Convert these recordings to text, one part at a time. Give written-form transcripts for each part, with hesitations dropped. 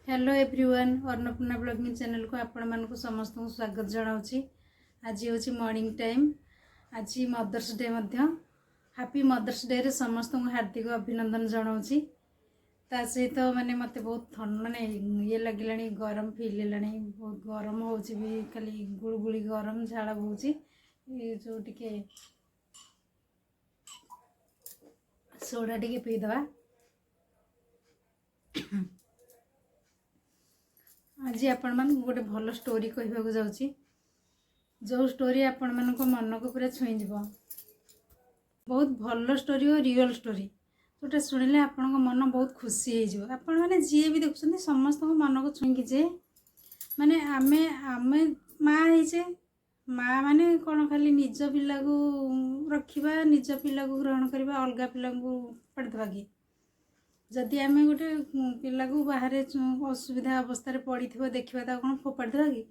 Hello everyone Annapurna blogging channel को आपण मानक समस्त स्वागत जनाऊँगी। आज हूँ मॉर्निंग टाइम। आज Mother's Day happy Mother's Day रे समस्त हार्दिक अभिनंदन जनाऊँगी। ता सहित माने मत बहुत माने ये लगे गरम फिल है बहुत गरम हो खाली गुड़गुड़ी गरम झाड़ बोची ये जो टिके सोडा टिके पीदवा। आज आपण मान गोटे भल स्टोरी कहवाक जाऊँगी जो स्टोरी आपण मान मन को पूरा छुईज बहुत भल स्टोरी और रियल स्टोरी जोटा शुणिले आपण मन बहुत खुशी हो आपण मैंने जी भी देखुं समस्त मन को छुईकी जे माने आमे आमे माँ होइचे माँ माने कौन खाली निज पिला को रखा निज पिला को ग्रहण करवा अलग पिला को पढ़ा कि जदि आम गोटे पिला को बाहर असुविधा अवस्था पड़ी थी देखा कौन फोपाड़ी कि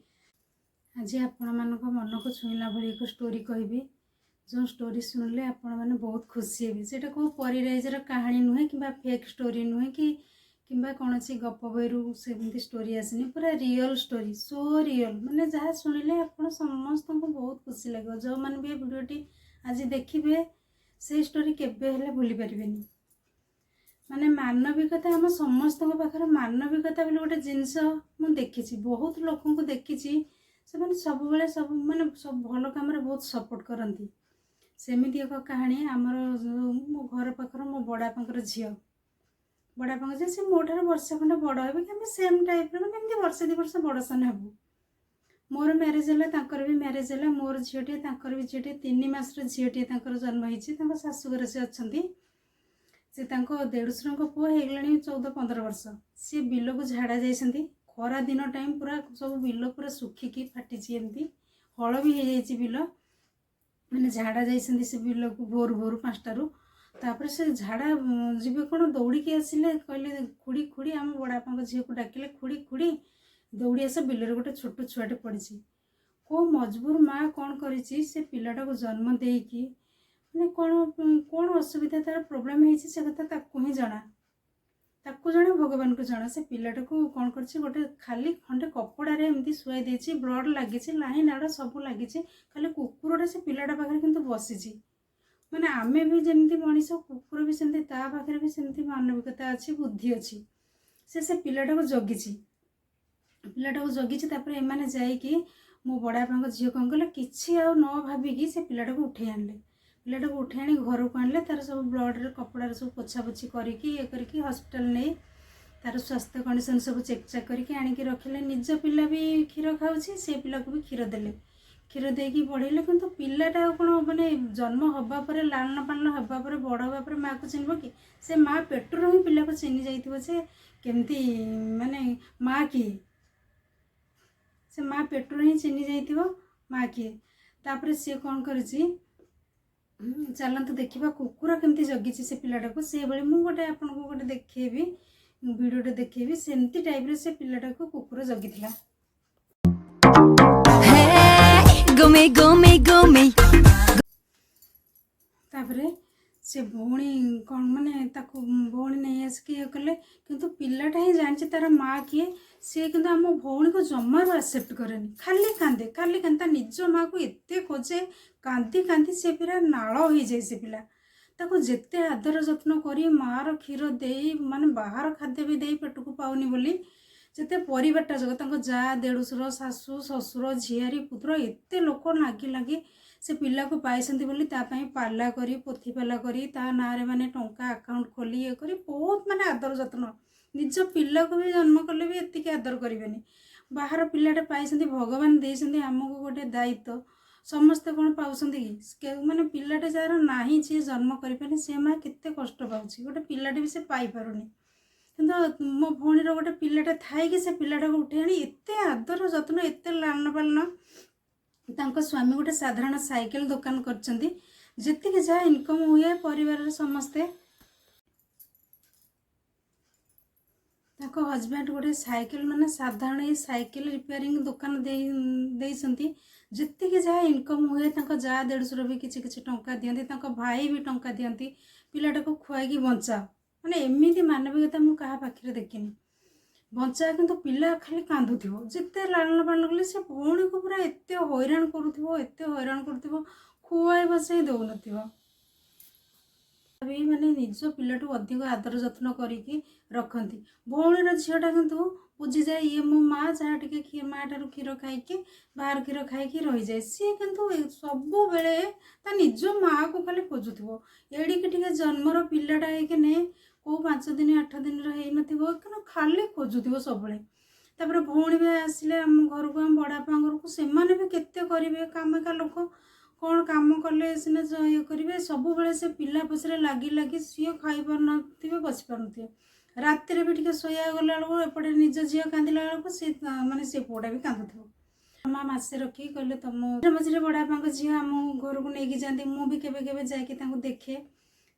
आज आपण मान मन को छुईला भाई एक स्टोरी कहबी जो स्टोरी शुणिले आपण मैंने बहुत खुशी हेबी। सेटा कौ परिराइजर कहानी नुहे कि फेक स्टोरी नुहे कि कौन सी गप बही सेमती स्टोरी आसनी पूरा रियल स्टोरी सो रियल माने जहाँ शुणिले आपण समस्त को बहुत खुशी लगे। जो मैंने भी वीडियोटी आज देखिए से स्टोरी केबे हेले भूली पारिबेनी। माने मानविकता आम समस्त पाखर मानविकता बोले गोटे जिनस मुझे देखी बहुत लोक देखी से सब बेले सब माने सब भल कम बहुत सपोर्ट करती। सेमती एक कहानी आमर मो घर पाखर मो बड़ापार झील बड़ापा झील से मो ठार वर्षे खंडे बड़ हे कि सेम टाइप मैंने वर्षे 2 वर्ष बड़ सान हेबू। मोर मैरेज है भी मैरेज है मोर झीटे भी झीटे 3 मास झीटे जन्म हो शाशुघर से अच्छा से देढ़शुर पुआ होगा 14-15 वर्ष सी बिल को झाड़ा जाती खरा दिन टाइम पूरा सब बिल पूरा सुखिकी फाटी एमती हल भी हो जाए बिल मैंने झाड़ा जाती से बिल को भोर भोर 5टारू तापर से झाड़ा जी कौन दौड़ी आसिले कहले खुड़ी खुड़ी आम बड़ापा झील को डाकिले खुड़ी खुड़ी दौड़ी आस बिलर गोटे छोट छुआटे पड़ी को मजबूर माँ कौन करी से पिलाटा को जन्म देकी मैंने कौन कौन असुविधा तार प्रोब्लेम है से कथा ताकू ही जना भगवान को जना से पिलाटा को कौन कर गोटे खाली खंडे कपड़ा एमती शुआई देछि ब्लड लगी लाही नाड़ सब लगी खाली कुकुरटा से पिलाटा पाखे किंतु बसी माने आमे भी जमती मनीष कुकुर भी सेमती ता पाखे भी सेमती मानविकता अच्छी बुद्धि अच्छी से पिलाटा को जगी पिलाटा को जगी एमाने जाइकी मो बड़ापा झील कौन कले किसी न भाविकी से पिलाटा को उठे आनले पिलाटा को उठे आनी घर को आनले तार सब ब्लड कपड़ा सब पोछापोछि करके हॉस्पिटल नहीं तार स्वास्थ्य कंडीशन सब चेक चेक करके आनिकी रखिले निज पिला भी क्षीर खाऊँ से पिला को भी क्षीर देले क्षीर देकी बढ़ेले किंतु पिलाटा कौन माने जन्म हवा पर लालन पालन हवा पर बड़ हवा पर माँ को चिन्ह कि से माँ पेटरू ही पिला को चिन्ह जाइथिबो से केमती माने माँ किए से माँ पेटरू ही चिन्ह जाइथिबो माँ किए तापर सी कौन करिछि चलते देखा कुकुर केमती जगी से पिलाटा को से भाई मुझे गोटे आपको गोटे देखेबी वीडियोटे देखेबी सेमती टाइप रे से पिलाटा को कुकुर जगी थिला। तापरे से भौणी कौन माने ताको भौणी नहीं आसिक ये कले किंतु पिलाटा ही जानी तार माँ किए सी किंतु आम भौणी को जमारू एक्सेप्ट करेनि खाली कांदे निज माँ को एत खोजे कांदी कांदी से पूरा नाल हो जाए से पिला ताको जेते आदर जत्न करी मार क्षीर दे माने बाहर खाद्य भी दे पेट को पाऊनी बोली जिते परिवारटा जगह जा देढ़शुर शाशु शशुर झीआरी पुत्र एत लोक लगी से पिला को पाइसंती बोली तापाई पाला करी पोथी पाला करी ता नारे माने टंका अकाउंट खोली ये करी बहुत माने आदर जत्न निज पिला को भी जन्म कले भी एतिक आदर करेनि बाहर पिलाटे पाइसंती भगवान देइसंती आमको गोटे दायित्व समस्ते कौन पाउसंती कि माने पिलाटे जार नाही जी जन्म करें से माँ केते कष्ट पाउछि गोटे पिलाटे भी से पाई पारुनी किंतु मो भौणीर गोटे पिलाटे थाई कि से पिलाटा को उठे आनी एते आदर जत्न एते लालन पालन तांको स्वामी गोटे साधारण साइकेल दुकान करचंती जेतिक जहाँ इनकम हुए परिवार समस्ते ताको हजबैंड गोटे साइकेल माने साधारण ये साइकेल रिपेयरिंग दुकान देइसंती जेतिक जहाँ इनकम हुए तांको जा देढ़शुर भी किछि किछि टंका दियंती तांको भाई भी टंका दियंती पिलाटा को खुआई बंचा माने एमिति मानविकता मु कहा पाखरे देखिनी ବଞ୍ଚା, କିନ୍ତୁ ପିଲା ଖାଲି କାନ୍ଦୁଥିବ। ଯେତେ ଲାଳନ ପାଳନ କଲେ ସେ ଭଉଣୀକୁ ପୁରା ଏତେ ହଇରାଣ କରୁଥିବ, ଖୁଆଇ ବସାଇ ଦେଉନଥିବ। ବି ମାନେ ନିଜ ପିଲାଠୁ ଅଧିକ ଆଦର ଯତ୍ନ କରିକି ରଖନ୍ତି। ଭଉଣୀର ଝିଅଟା କିନ୍ତୁ ବୁଝିଯାଏ ଇଏ ମୋ ମା, ଯାହା ଟିକେ ମା ଠାରୁ କ୍ଷୀର ଖାଇକି ବାହାର କ୍ଷୀର ଖାଇକି ରହିଯାଏ। ସିଏ କିନ୍ତୁ ସବୁବେଳେ ତା ନିଜ ମାଆକୁ ଖାଲି ଖୋଜୁଥିବ। ଏଡ଼ିକି ଟିକେ ଜନ୍ମର ପିଲାଟା ହେଇକିନେ କୋଉ 5 ଦିନ 8 ଦିନର ହେଇନଥିବ, କିନ୍ତୁ ଖାଲି ଖୋଜୁଥିବ ସବୁବେଳେ। ତାପରେ ଭଉଣୀ ବି ଆସିଲେ ଆମ ଘରକୁ, ଆମ ବଡ଼ବାପାଙ୍କ ଘରକୁ, ସେମାନେ ବି କେତେ କରିବେ, କାମିକା ଲୋକ, କ'ଣ କାମ କଲେ ସିନା ଇଏ କରିବେ। ସବୁବେଳେ ସେ ପିଲା ପଛରେ ଲାଗି ସିଏ ଖାଇପାରୁନଥିବେ, ବସିପାରୁନଥିବେ। ରାତିରେ ବି ଟିକେ ଶୋଇବାକୁ ଗଲା ବେଳକୁ ଏପଟେ ନିଜ ଝିଅ କାନ୍ଦିଲା ବେଳକୁ ସେ ମାନେ ସେ ପୁଅଟା ବି କାନ୍ଦୁଥିବ। ମା ମାସେ ରଖିକି କହିଲେ ତମ ମଝିରେ ବଡ଼ବାପାଙ୍କ ଝିଅ ଆମ ଘରକୁ ନେଇକି ଯାଆନ୍ତି। ମୁଁ ବି କେବେ କେବେ ଯାଇକି ତାଙ୍କୁ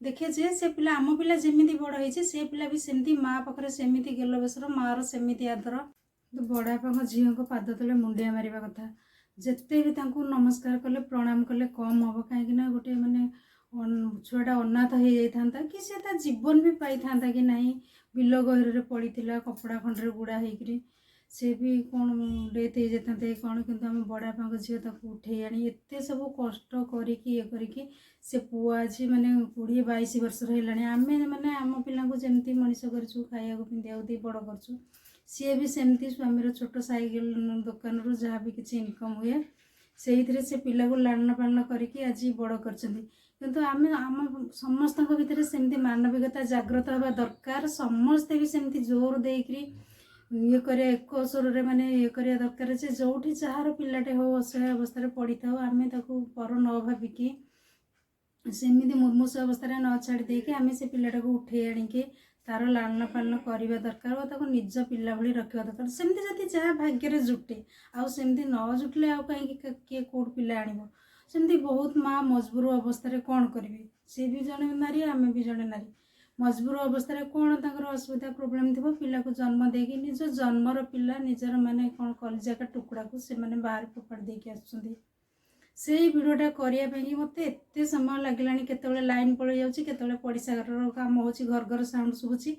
ଦେଖେ ଯେ ସେ ପିଲା, ଆମ ପିଲା ଯେମିତି ବଡ଼ ହେଇଛି ସେ ପିଲା ବି ସେମିତି ମା ପାଖରେ ସେମିତି ଗେଲବେସର, ମାର ସେମିତି ଆଦର। କିନ୍ତୁ ବଡ଼ବାପାଙ୍କ ଝିଅଙ୍କ ପାଦ ତଳେ ମୁଣ୍ଡିଆ ମାରିବା କଥା। ଯେତେ ବି ତାଙ୍କୁ ନମସ୍କାର କଲେ, ପ୍ରଣାମ କଲେ କମ୍ ହେବ। କାହିଁକି ନା ଗୋଟେ ମାନେ ଛୁଆଟା ଅନାଥ ହେଇଯାଇଥାନ୍ତା, କି ସେ ତା ଜୀବନ ବି ପାଇଥାନ୍ତା କି ନାହିଁ। ବିଲ ଗହୀରରେ ପଡ଼ିଥିଲା, କପଡ଼ା ଖଣ୍ଡରେ ଗୁଡ଼ା ହେଇକିରି ସେ ବି କ'ଣ ଡେଥ୍ ହେଇଯାଇଥାନ୍ତେ କ'ଣ। କିନ୍ତୁ ଆମ ବଡ଼ବାପାଙ୍କ ଝିଅ ତାକୁ ଉଠେଇ ଆଣି ଏତେ ସବୁ କଷ୍ଟ କରିକି ଇଏ କରିକି ସେ ପୁଅ ଆଜି ମାନେ 20-22 ବର୍ଷର ହେଲାଣି। ଆମେ ମାନେ ଆମ ପିଲାଙ୍କୁ ଯେମିତି ମଣିଷ କରିଛୁ, ଖାଇବାକୁ ପିନ୍ଧିବାକୁ ଦେଇ ବଡ଼ କରିଛୁ, ସିଏ ବି ସେମିତି ସ୍ୱାମୀର ଛୋଟ ସାଇକେଲ ଦୋକାନରୁ ଯାହା ବି କିଛି ଇନକମ୍ ହୁଏ ସେଇଥିରେ ସେ ପିଲାକୁ ଲାଳନ ପାଳନ କରିକି ଆଜି ବଡ଼ କରିଛନ୍ତି। କିନ୍ତୁ ଆମେ ଆମ ସମସ୍ତଙ୍କ ଭିତରେ ସେମିତି ମାନବିକତା ଜାଗ୍ରତ ହେବା ଦରକାର। ସମସ୍ତେ ବି ସେମିତି ଜୋର ଦେଇକରି ଇଏ କରିବା, ଏକ ସ୍ୱରରେ ମାନେ ଇଏ କରିବା ଦରକାର ଯେ ଯେଉଁଠି ଯାହାର ପିଲାଟେ ହଉ ଅସହାୟ ଅବସ୍ଥାରେ ପଡ଼ିଥାଉ, ଆମେ ତାକୁ ପର ନ ଭାବିକି ସେମିତି ମୁର୍ମୂଷ ଅବସ୍ଥାରେ ନ ଛାଡ଼ି ଦେଇକି ଆମେ ସେ ପିଲାଟାକୁ ଉଠେଇ ଆଣିକି ତାର ଲାଳନ ପାଳନ କରିବା ଦରକାର ଓ ତାକୁ ନିଜ ପିଲା ଭଳି ରଖିବା ଦରକାର। ସେମିତି ଯଦି ଯାହା ଭାଗ୍ୟରେ ଜୁଟେ, ଆଉ ସେମିତି ନ ଜୁଟିଲେ ଆଉ କାହିଁକି କିଏ କେଉଁଠୁ ପିଲା ଆଣିବ। ସେମିତି ବହୁତ ମା ମଜବୁର ଅବସ୍ଥାରେ କ'ଣ କରିବେ, ସେ ବି ଜଣେ ନାରୀ, ଆମେ ବି ଜଣେ ନାରୀ। ମଜବୁର ଅବସ୍ଥାରେ କ'ଣ ତାଙ୍କର ଅସୁବିଧା ପ୍ରୋବ୍ଲେମ୍ ଥିବ, ପିଲାକୁ ଜନ୍ମ ଦେଇକି ନିଜ ଜନ୍ମର ପିଲା, ନିଜର ମାନେ କ'ଣ କଲିଜାକା ଟୁକୁଡ଼ାକୁ ସେମାନେ ବାହାରେ ଫୋପାଡ଼ି ଦେଇକି ଆସୁଛନ୍ତି। ସେଇ ଭିଡ଼ିଓଟା କରିବା ପାଇଁକି ମୋତେ ଏତେ ସମୟ ଲାଗିଲାଣି। କେତେବେଳେ ଲାଇନ୍ ପଳେଇ ଯାଉଛି, କେତେବେଳେ ପଡ଼ିଶା ଘରର କାମ ହେଉଛି, ଘର ସାଉଣ୍ଡ ଶୁଭୁଛି।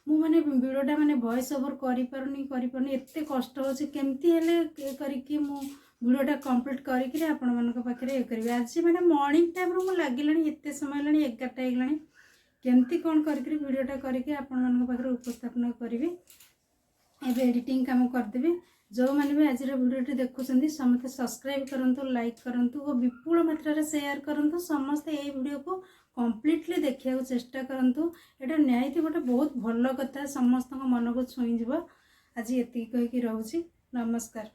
ମୁଁ ମାନେ ଭିଡ଼ିଓଟା ମାନେ ଭଏସ୍ ଓଭର୍ କରିପାରୁନି, ଏତେ କଷ୍ଟ ହେଉଛି। କେମିତି ହେଲେ ଇଏ କରିକି ମୁଁ ଭିଡ଼ିଓଟା କମ୍ପ୍ଲିଟ୍ କରିକିରି ଆପଣମାନଙ୍କ ପାଖରେ ଇଏ କରିବି। ଆଜି ମାନେ ମର୍ଣ୍ଣିଂ ଟାଇମ୍ରୁ ମୁଁ ଲାଗିଲାଣି, ଏତେ ସମୟ ହେଲାଣି, 11ଟା ହେଇଗଲାଣି। କେମିତି କ'ଣ କରିକିରି ଭିଡ଼ିଓଟା କରିକି ଆପଣମାନଙ୍କ ପାଖରେ ଉପସ୍ଥାପନ କରିବି। ଏବେ ଏଡ଼ିଟିଂ କାମ କରିଦେବି। ଯେଉଁମାନେ ବି ଆଜିର ଭିଡ଼ିଓଟି ଦେଖୁଛନ୍ତି ସମସ୍ତେ ସବସ୍କ୍ରାଇବ୍ କରନ୍ତୁ, ଲାଇକ୍ କରନ୍ତୁ ଓ ବିପୁଳ ମାତ୍ରାରେ ସେୟାର କରନ୍ତୁ। ସମସ୍ତେ ଏହି ଭିଡ଼ିଓକୁ କମ୍ପ୍ଲିଟଲି ଦେଖିବାକୁ ଚେଷ୍ଟା କରନ୍ତୁ। ଏଇଟା ନିହାତି ଗୋଟେ ବହୁତ ଭଲ କଥା, ସମସ୍ତଙ୍କ ମନକୁ ଛୁଇଁଯିବ। ଆଜି ଏତିକି କହିକି ରହୁଛି। ନମସ୍କାର।